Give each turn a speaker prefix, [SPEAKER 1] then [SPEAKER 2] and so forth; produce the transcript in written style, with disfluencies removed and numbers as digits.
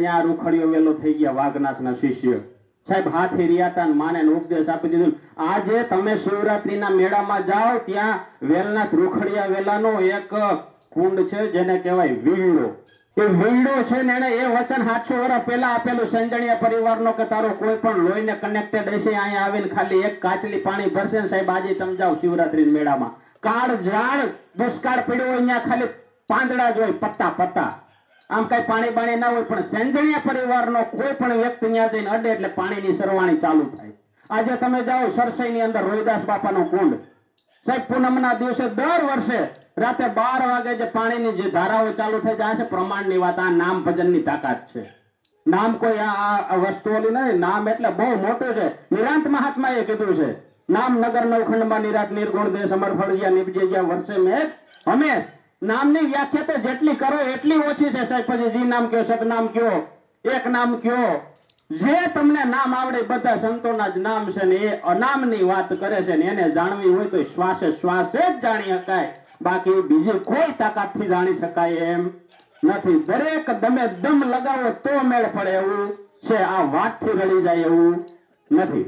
[SPEAKER 1] અહીંયા રૂખડીઓ વેલો થઈ ગયા વાઘનાથના શિષ્ય સાહેબ હાથે રિયાતા માને ઉપદેશ આપી દીધું આજે તમે શિવરાત્રીના મેળામાં જાઓ ત્યાં વેલનાથ રૂખડિયા વેલાનો એક કુંડ છે જેને કહેવાય વીરડો એ વીરડો છે ને એને એ વચન 700 વર્ષ પહેલા આપેલું સંજણીયા પરિવારનો કે તારો કોઈ પણ લોહીને કનેક્ટેડ હશે અહીંયા આવીને ખાલી એક કાચલી પાણી ભરશે ને સાહેબ આજે તમે જાઓ શિવરાત્રી મેળામાં કાળ ઝાડ દુષ્કાળ પડ્યો અહીંયા ખાલી પાંદડા જ હોય પત્તા પત્તા આમ કઈ પાણી બાણી ના હોય પણ સંજણીયા પરિવારનો કોઈ પણ વ્યક્તિ ત્યાં જઈને અડે એટલે પાણીની સરવાણી ચાલુ થાય આજે તમે જાઓ સરસઈની અંદર રોહિદાસ બાપાનો કુંડ સાહેબ પૂનમના દિવસે દર વર્ષે રાતે 12 વાગે જે પાણીની જે ધારાઓ ચાલુ થઈ જાય છે પ્રમાણની વાત આ નામ ભજનની તાકાત છે નામ કોઈ આ વસ્તુ ઓલી નહીં નામ એટલે બહુ મોટું છે નિરાંત મહાત્માએ કીધું છે નામ નગર નવખંડમાં નિરાત નિર્ગુણ દેશ અમર ફળિયા નિપજે જ્યાં વર્ષે મેઘ હંમેશ નામની વ્યાખ્યા તો જેટલી કરો એટલી ઓછી છે સાહેબ પછી જી નામ કયો સતનામ કયો એક નામ કયો જે તમને નામ આવડે બધા સંતોના જ નામ છે ને એ અનામની વાત કરે છે ને એને જાણવી હોય તો શ્વાસે શ્વાસે જ જાણી શકાય બાકી બીજી કોઈ તાકાતથી જાણી શકાય એમ નથી દરેક દમે દમ લગાવો તો મેળ પડે એવું છે આ વાતથી રળી જાય એવું નથી